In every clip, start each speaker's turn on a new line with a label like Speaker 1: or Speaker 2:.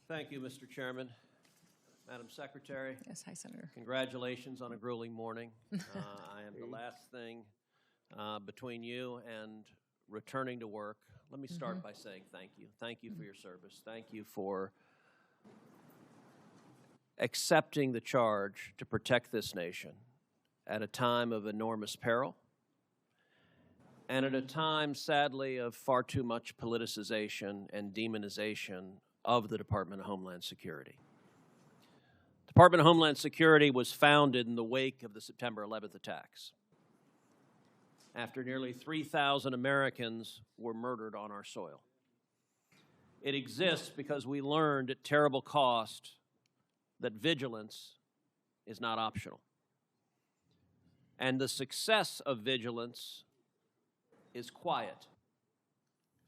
Speaker 1: Thank you, Mr. Chairman. Madam Secretary,
Speaker 2: Yes, hi, Senator.
Speaker 1: congratulations on a grueling morning. I am the last thing between you and returning to work. Let me start by saying thank you. Thank you for your service. Thank you for accepting the charge to protect this nation at a time of enormous peril and at a time, sadly, of far too much politicization and demonization of the Department of Homeland Security. The Department of Homeland Security was founded in the wake of the September 11th attacks, after nearly 3,000 Americans were murdered on our soil. It exists because we learned at terrible cost that vigilance is not optional. And the success of vigilance is quiet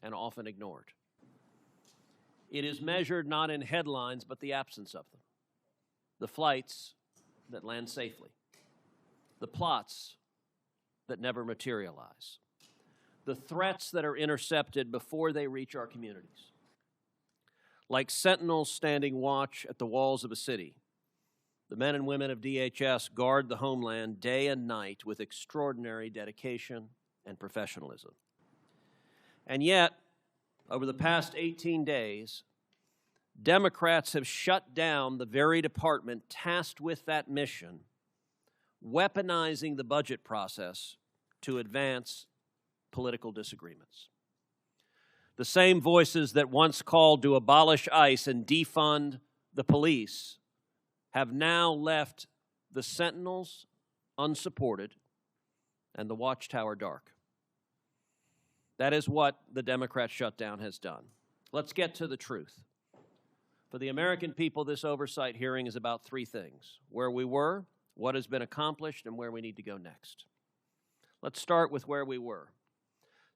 Speaker 1: and often ignored. It is measured not in headlines, but the absence of them. The flights that land safely. The plots that never materialize. The threats that are intercepted before they reach our communities. Like sentinels standing watch at the walls of a city, the men and women of DHS guard the homeland day and night with extraordinary dedication and professionalism. And yet, over the past 18 days, Democrats have shut down the very department tasked with that mission, weaponizing the budget process to advance political disagreements. The same voices that once called to abolish ICE and defund the police have now left the sentinels unsupported and the watchtower dark. That is what the Democrat shutdown has done. Let's get to the truth. For the American people, this oversight hearing is about three things: where we were, what has been accomplished, and where we need to go next. Let's start with where we were.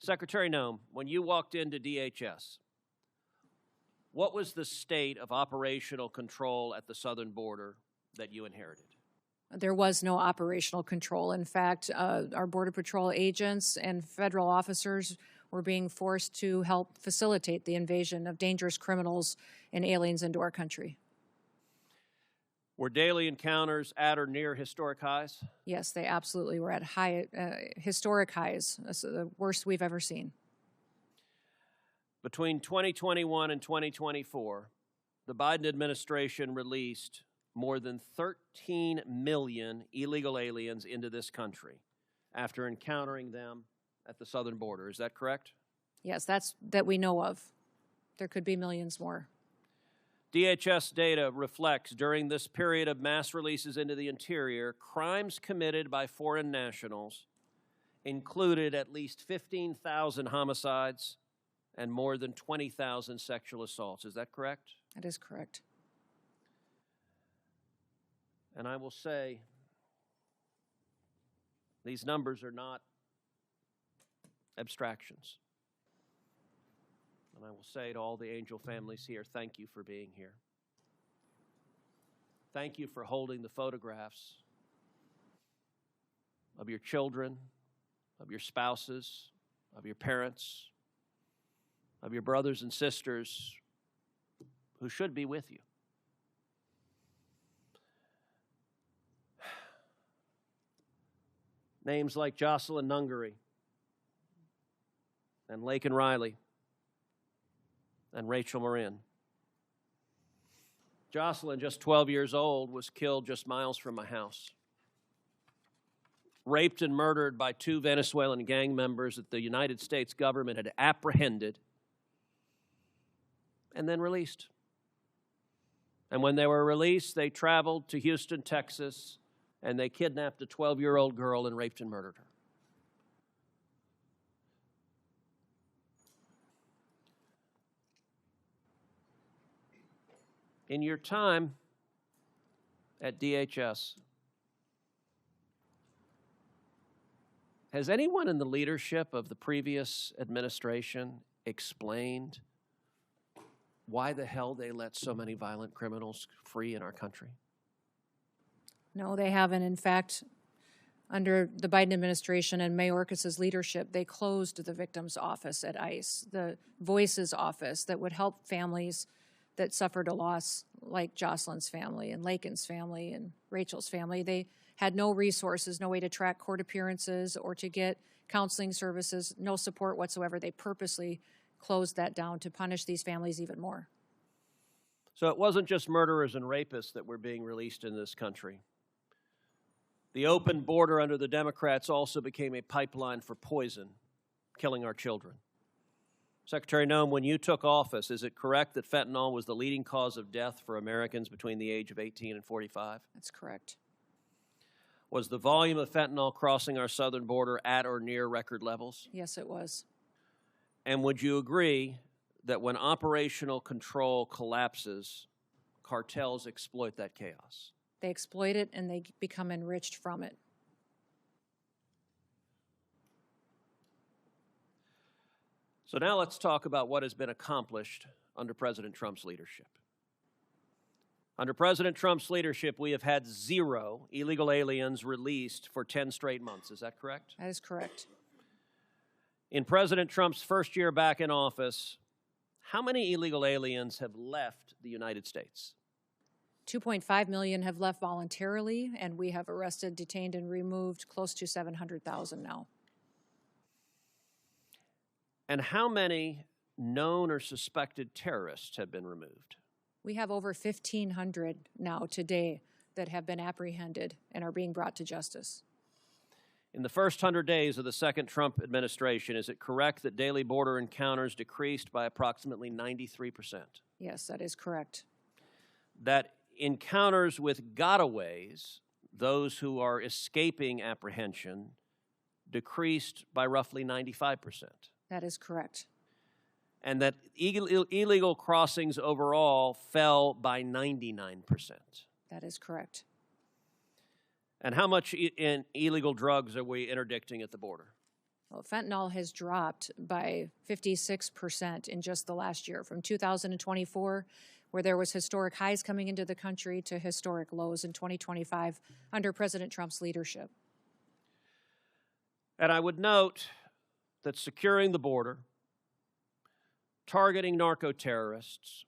Speaker 1: Secretary Noem, when you walked into DHS, what was the state of operational control at the southern border that you inherited?
Speaker 2: There was no operational control. In fact, our Border Patrol agents and federal officers were being forced to help facilitate the invasion of dangerous criminals and aliens into our country.
Speaker 1: Were daily encounters at or near historic highs?
Speaker 2: Yes, they absolutely were at historic highs. That's the worst we've ever seen.
Speaker 1: Between 2021 and 2024, the Biden administration released more than 13 million illegal aliens into this country after encountering them at the southern border. Is that correct?
Speaker 2: Yes, that we know of. There could be millions more.
Speaker 1: DHS data reflects during this period of mass releases into the interior, crimes committed by foreign nationals included at least 15,000 homicides and more than 20,000 sexual assaults. Is that correct?
Speaker 2: That is correct.
Speaker 1: And I will say, these numbers are not abstractions. And I will say to all the Angel families here, thank you for being here. Thank you for holding the photographs of your children, of your spouses, of your parents, of your brothers and sisters who should be with you. Names like Jocelyn Nungary and Laken Riley and Rachel Marin. Jocelyn, just 12 years old, was killed just miles from my house. Raped and murdered by two Venezuelan gang members that the United States government had apprehended and then released. And when they were released, they traveled to Houston, Texas, and they kidnapped a 12-year-old girl and raped and murdered her. In your time at DHS, has anyone in the leadership of the previous administration explained why the hell they let so many violent criminals free in our country?
Speaker 2: No, they haven't. In fact, under the Biden administration and Mayorkas's leadership, they closed the victim's office at ICE, the Voices office that would help families that suffered a loss, like Jocelyn's family and Lakin's family and Rachel's family. They had no resources, no way to track court appearances or to get counseling services, no support whatsoever. They purposely closed that down to punish these families even more.
Speaker 1: So it wasn't just murderers and rapists that were being released in this country. The open border under the Democrats also became a pipeline for poison, killing our children. Secretary Noem, when you took office, is it correct that fentanyl was the leading cause of death for Americans between the age of 18 and 45?
Speaker 2: That's correct.
Speaker 1: Was the volume of fentanyl crossing our southern border at or near record levels?
Speaker 2: Yes, it was.
Speaker 1: And would you agree that when operational control collapses, cartels exploit that chaos?
Speaker 2: They exploit it and they become enriched from it.
Speaker 1: So now let's talk about what has been accomplished under President Trump's leadership. Under President Trump's leadership, we have had 0 illegal aliens released for 10 straight months. Is that correct?
Speaker 2: That is correct.
Speaker 1: In President Trump's first year back in office, how many illegal aliens have left the United States?
Speaker 2: 2.5 million have left voluntarily, and we have arrested, detained, and removed close to 700,000 now.
Speaker 1: And how many known or suspected terrorists have been removed?
Speaker 2: We have over 1,500 now today that have been apprehended and are being brought to justice.
Speaker 1: In the first 100 days of the second Trump administration, is it correct that daily border encounters decreased by approximately 93%?
Speaker 2: Yes, that is correct.
Speaker 1: That encounters with gotaways, those who are escaping apprehension, decreased by roughly 95%.
Speaker 2: That is correct.
Speaker 1: And that illegal crossings overall fell by 99%.
Speaker 2: That is correct.
Speaker 1: And how much in illegal drugs are we interdicting at the border?
Speaker 2: Well, fentanyl has dropped by 56% in just the last year, from 2024, where there was historic highs coming into the country, to historic lows in 2025 under President Trump's leadership.
Speaker 1: And I would note that securing the border, targeting narco-terrorists,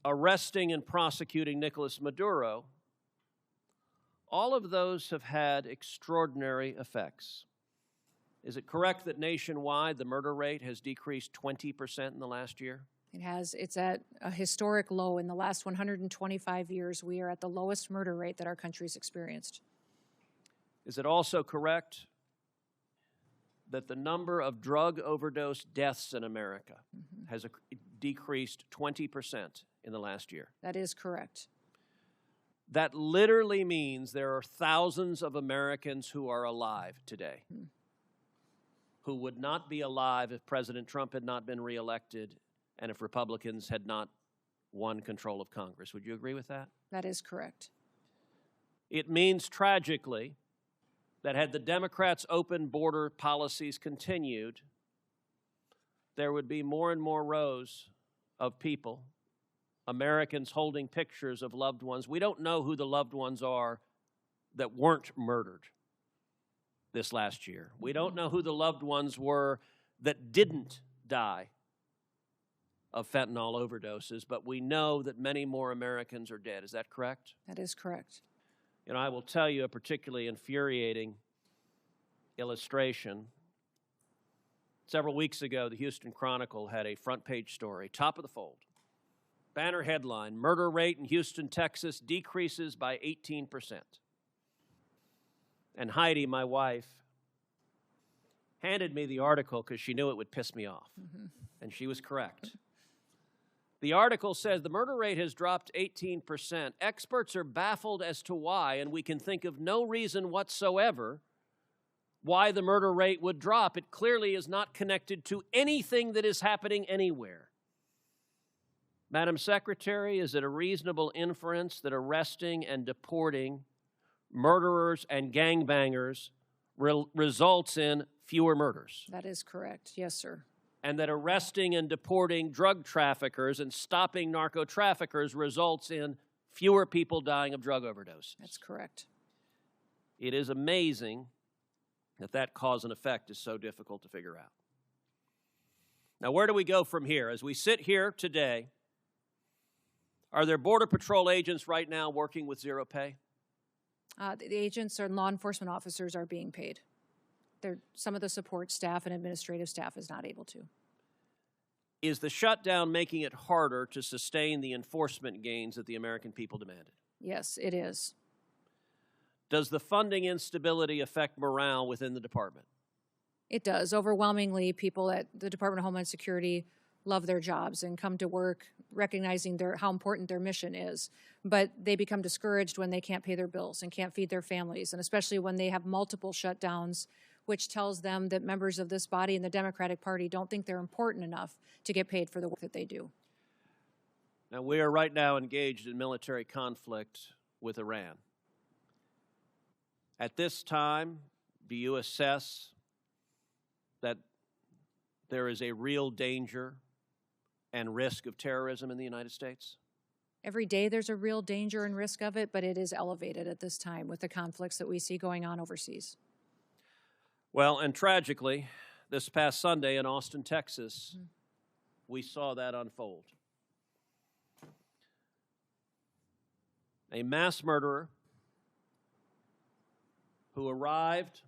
Speaker 1: arresting and prosecuting Nicolas Maduro, all of those have had extraordinary effects. Is it correct that nationwide the murder rate has decreased 20% in the last year?
Speaker 2: It has. It's at a historic low. In the last 125 years, we are at the lowest murder rate that our country's experienced.
Speaker 1: Is it also correct that the number of drug overdose deaths in America has decreased 20% in the last year?
Speaker 2: That is correct.
Speaker 1: That literally means there are thousands of Americans who are alive today, who would not be alive if President Trump had not been reelected and if Republicans had not won control of Congress. Would you agree with that?
Speaker 2: That is correct.
Speaker 1: It means, tragically, that had the Democrats' open border policies continued, there would be more and more rows of people, Americans holding pictures of loved ones. We don't know who the loved ones are that weren't murdered this last year. We don't know who the loved ones were that didn't die of fentanyl overdoses, but we know that many more Americans are dead. Is that correct?
Speaker 2: That is correct.
Speaker 1: You know, I will tell you a particularly infuriating illustration. Several weeks ago, the Houston Chronicle had a front page story, top of the fold. Banner headline, murder rate in Houston, Texas decreases by 18%. And Heidi, my wife, handed me the article because she knew it would piss me off. And she was correct. The article says the murder rate has dropped 18%. Experts are baffled as to why, and we can think of no reason whatsoever why the murder rate would drop. It clearly is not connected to anything that is happening anywhere. Madam Secretary, is it a reasonable inference that arresting and deporting murderers and gangbangers results in fewer murders?
Speaker 2: That is correct. Yes, sir.
Speaker 1: And that arresting and deporting drug traffickers and stopping narco traffickers results in fewer people dying of drug overdoses?
Speaker 2: That's correct.
Speaker 1: It is amazing that that cause and effect is so difficult to figure out. Now, where do we go from here? As we sit here today, Are there Border Patrol agents right now working with zero pay?
Speaker 2: The agents and law enforcement officers are being paid. Some of the support staff and administrative staff is not able to.
Speaker 1: Is the shutdown making it harder to sustain the enforcement gains that the American people demanded?
Speaker 2: Yes, it is.
Speaker 1: Does the funding instability affect morale within the department?
Speaker 2: It does. Overwhelmingly, people at the Department of Homeland Security love their jobs and come to work recognizing how important their mission is. But they become discouraged when they can't pay their bills and can't feed their families, and especially when they have multiple shutdowns, which tells them that members of this body and the Democratic Party don't think they're important enough to get paid for the work that they do.
Speaker 1: Now, we are right now engaged in military conflict with Iran. At this time, do you assess that there is a real danger and risk of terrorism in the United States?
Speaker 2: Every day there's a real danger and risk of it, but it is elevated at this time with the conflicts that we see going on overseas.
Speaker 1: Well, and tragically, this past Sunday in Austin, Texas, we saw that unfold. A mass murderer who arrived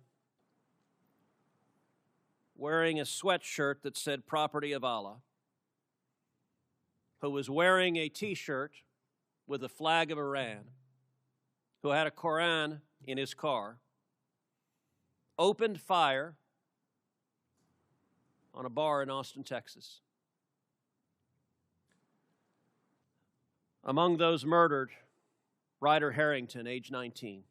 Speaker 1: wearing a sweatshirt that said "Property of Allah," who was wearing a T-shirt with the flag of Iran, who had a Koran in his car, opened fire on a bar in Austin, Texas. Among those murdered, Ryder Harrington, age 19,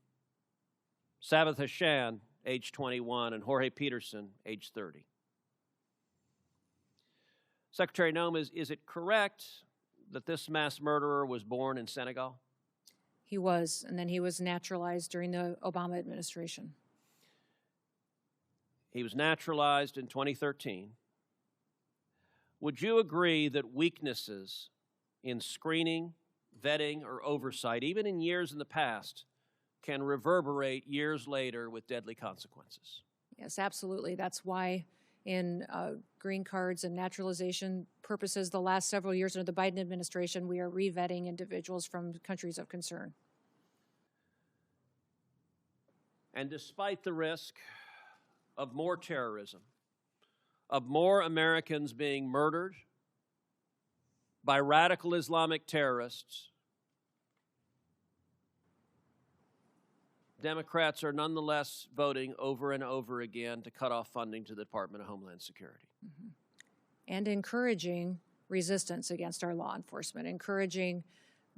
Speaker 1: Sabbath Hashan, age 21, and Jorge Peterson, age 30. Secretary Noem, is it correct that this mass murderer was born in Senegal?
Speaker 2: He was, and then he was naturalized during the Obama administration.
Speaker 1: He was naturalized in 2013. Would you agree that weaknesses in screening, vetting, or oversight, even in years in the past, can reverberate years later with deadly consequences?
Speaker 2: Yes, absolutely. That's why in green cards and naturalization purposes the last several years under the Biden administration, we are re-vetting individuals from countries of concern.
Speaker 1: And despite the risk of more terrorism, of more Americans being murdered by radical Islamic terrorists, Democrats are nonetheless voting over and over again to cut off funding to the Department of Homeland Security.
Speaker 2: And encouraging resistance against our law enforcement, encouraging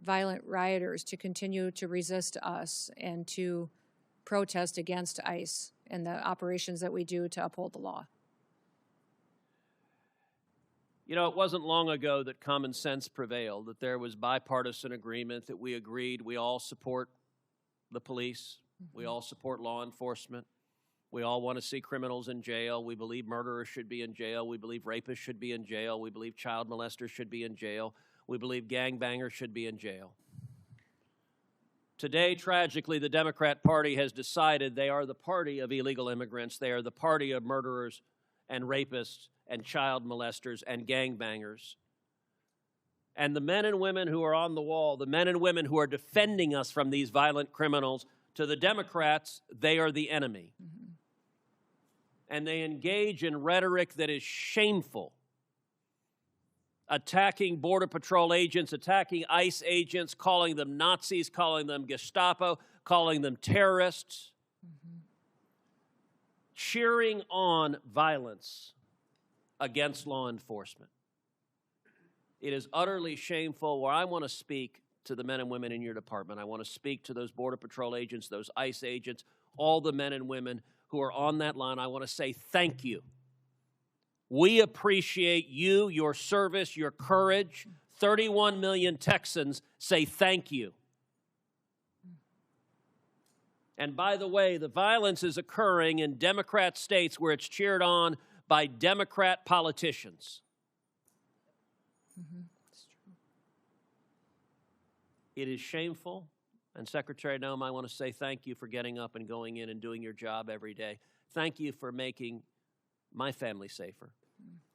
Speaker 2: violent rioters to continue to resist us and to protest against ICE and the operations that we do to uphold the law.
Speaker 1: You know, it wasn't long ago that common sense prevailed, that there was bipartisan agreement, that we agreed we all support the police. We all support law enforcement. We all want to see criminals in jail. We believe murderers should be in jail. We believe rapists should be in jail. We believe child molesters should be in jail. We believe gangbangers should be in jail. Today, tragically, the Democrat Party has decided they are the party of illegal immigrants. They are the party of murderers and rapists and child molesters and gangbangers. And the men and women who are on the wall, the men and women who are defending us from these violent criminals, to the Democrats, they are the enemy. And they engage in rhetoric that is shameful, attacking Border Patrol agents, attacking ICE agents, calling them Nazis, calling them Gestapo, calling them terrorists, cheering on violence against law enforcement. It is utterly shameful. Where I want to speak to the men and women in your department, I want to speak to those Border Patrol agents, those ICE agents, all the men and women who are on that line. I want to say thank you. We appreciate you, your service, your courage. 31 million Texans say thank you. And by the way, the violence is occurring in Democrat states where it's cheered on by Democrat politicians. It is shameful. And Secretary Noem, I want to say thank you for getting up and going in and doing your job every day. Thank you for making my family safer.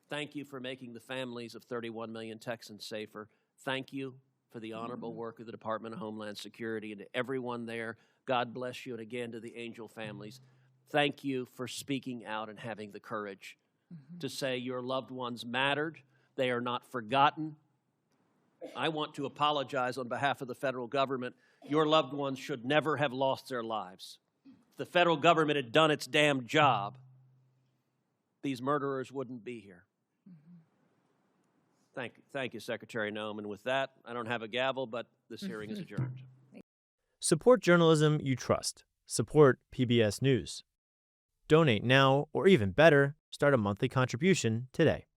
Speaker 1: Thank you for making the families of 31 million Texans safer. Thank you for the honorable work of the Department of Homeland Security, and to everyone there, God bless you, and again to the Angel families, thank you for speaking out and having the courage to say your loved ones mattered. They are not forgotten. I want to apologize on behalf of the federal government. Your loved ones should never have lost their lives. If the federal government had done its damn job, these murderers wouldn't be here. Thank you, Secretary Noem. And with that, I don't have a gavel, but this hearing is adjourned.
Speaker 3: Support journalism you trust. Support PBS News. Donate now, or even better, start a monthly contribution today.